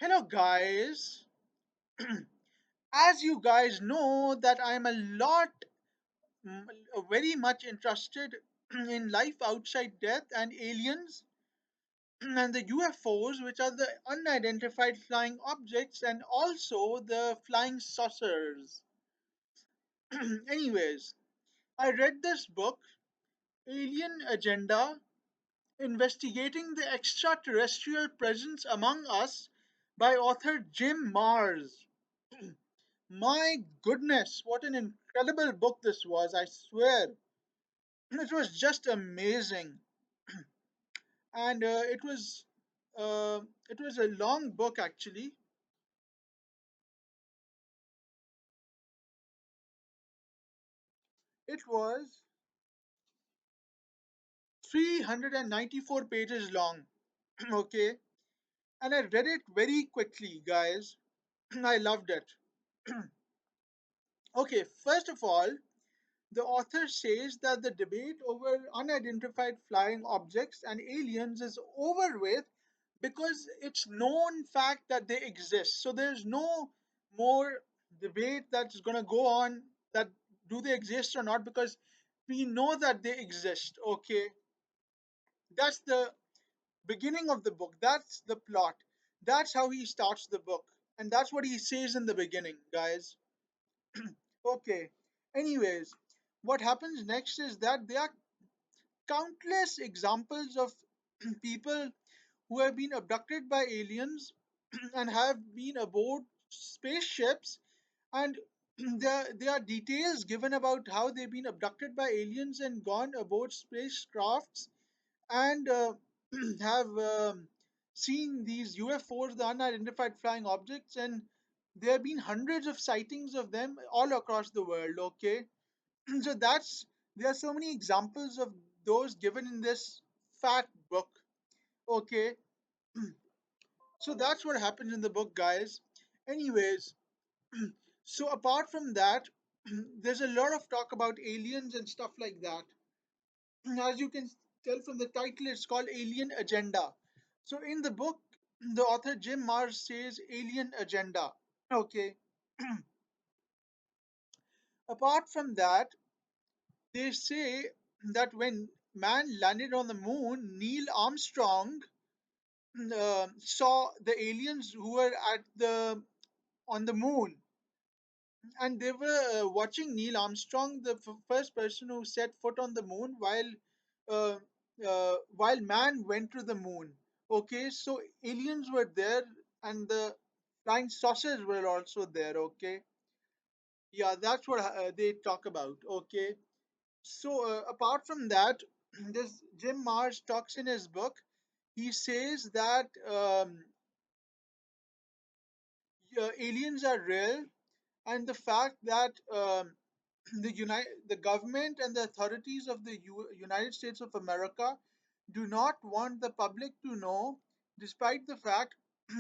Hello guys. As you guys know that I'm a lot very much interested in life outside death and aliens and the UFOs, which are the unidentified flying objects, and also the flying saucers. Anyways, I read this book, Alien Agenda, Investigating the Extraterrestrial Presence Among Us, by author Jim Mars. My goodness, what an incredible book this was, I swear. It was just amazing. And uh, it was a long book actually. It was 394 pages long. Okay, and I read it very quickly, guys. I loved it. Okay, first of all, the author says that the debate over unidentified flying objects and aliens is over with because it's known fact that they exist. So there's no more debate that's going to go on that do they exist or not, because we know that they exist. Okay, that's the beginning of the book. That's the plot. That's how he starts the book. And that's what he says in the beginning, guys. Okay. Anyways, what happens next is that there are countless examples of people who have been abducted by aliens and have been aboard spaceships, and there are details given about how they've been abducted by aliens and gone aboard spacecrafts and have seen these UFOs, the unidentified flying objects, and there have been hundreds of sightings of them all across the world. Okay, so that's there are so many examples of those given in this fat book. Okay, so that's what happens in the book, guys. Anyways, so apart from that, there's a lot of talk about aliens and stuff like that. As you can tell from the title, it's called Alien Agenda. So in the book, the author Jim Mars says Alien Agenda. Okay. Apart from that, they say that when man landed on the moon, Neil Armstrong saw the aliens who were at the on the moon, and they were watching Neil Armstrong, the first person who set foot on the moon, uh, while man went to the moon. Okay, so aliens were there, and the flying saucers were also there. Okay, yeah, that's what they talk about. Okay, so apart from that, this Jim Marrs talks in his book. He says that aliens are real, and the fact that the government and the authorities of the United States of America do not want the public to know, despite the fact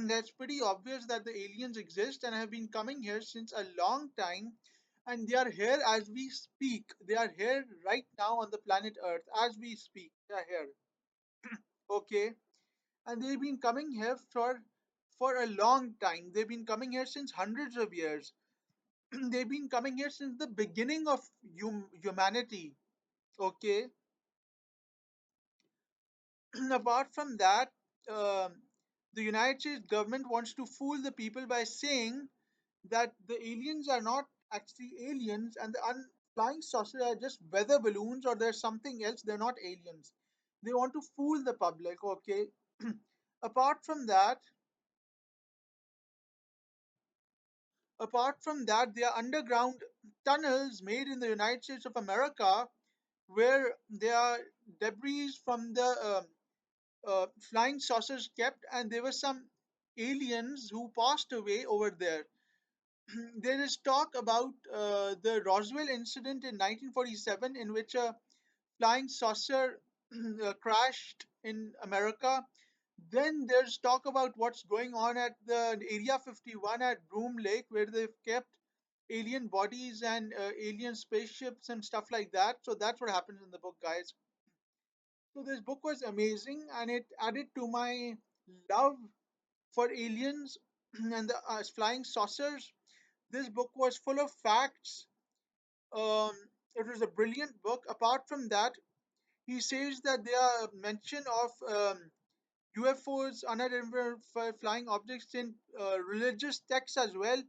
that's pretty obvious that the aliens exist and have been coming here since a long time, and they are here as we speak. They are here right now on the planet Earth as we speak. They are here, okay, and they've been coming here for a long time. They've been coming here since hundreds of years. They've been coming here since the beginning of humanity. Okay. Apart from that, um, the United States government wants to fool the people by saying that the aliens are not actually aliens, and the flying saucers are just weather balloons, or there's something else. They're not aliens. They want to fool the public. Okay. apart from that, apart from that, there are underground tunnels made in the United States of America where there are debris from the flying saucers kept, and there were some aliens who passed away over there. There is talk about the Roswell incident in 1947, in which a flying saucer crashed in America. Then there's talk about what's going on at the Area 51 at Broom Lake, where they've kept alien bodies and alien spaceships and stuff like that. So that's what happens in the book, guys. So this book was amazing, and it added to my love for aliens. and the flying saucers. This book was full of facts. Um, it was a brilliant book. Apart from that, he says that there are mention of UFOs, unidentified flying objects, in religious texts as well.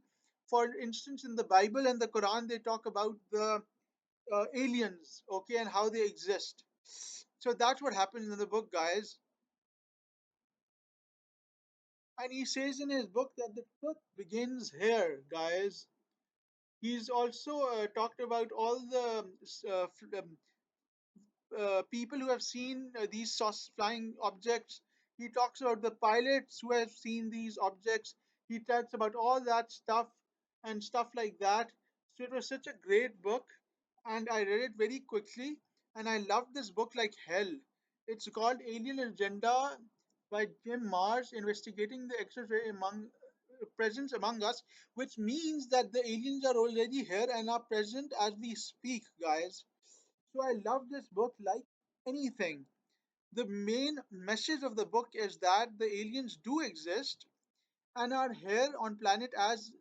For instance, in the Bible and the Quran, they talk about the aliens, okay, and how they exist. So that's what happens in the book, guys. And he says in his book that the truth begins here, guys. He's also talked about all the people who have seen these flying objects. He talks about the pilots who have seen these objects. He talks about all that stuff and stuff like that. So it was such a great book, and I read it very quickly, and I loved this book like hell. It's called Alien Agenda by Jim Mars, investigating the extraterrestrial presence among us, which means that the aliens are already here and are present as we speak, guys. So I love this book like anything. The main message of the book is that the aliens do exist and are here on planet as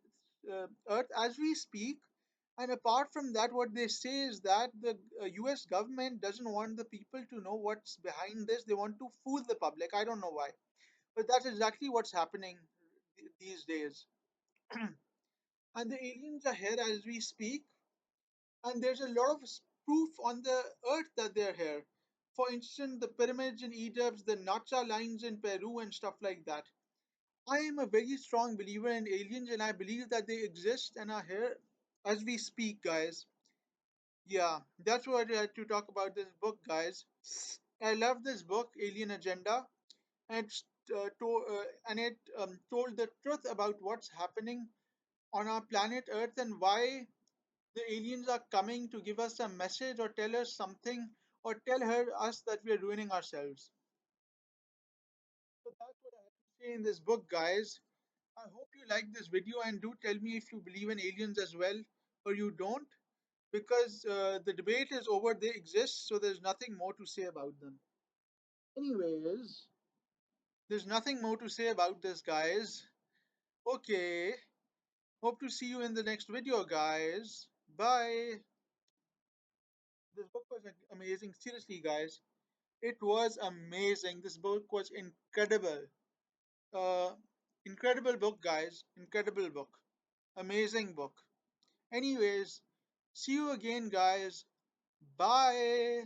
Earth as we speak. And apart from that, what they say is that the U.S. government doesn't want the people to know what's behind this. They want to fool the public. I don't know why, but that's exactly what's happening these days. And the aliens are here as we speak, and there's a lot of proof on the earth that they're here. For instance, the pyramids in Egypt, the Nacha lines in Peru, and stuff like that. I am a very strong believer in aliens, and I believe that they exist and are here as we speak, guys. Yeah, that's what I had to talk about this book, guys. I love this book, Alien Agenda, and it told the truth about what's happening on our planet Earth and why the aliens are coming to give us a message or tell us something or tell us that we are ruining ourselves. So that's what I have to say in this book, guys. I hope you like this video and do tell me if you believe in aliens as well or you don't, because the debate is over. They exist, so there's nothing more to say about them. Anyways, there's nothing more to say about this, guys. Okay, hope to see you in the next video, guys. Bye. This book was amazing. Seriously, guys. It was amazing. This book was incredible. Uh, Incredible book, guys. Incredible book. Amazing book. Anyways, see you again, guys. Bye.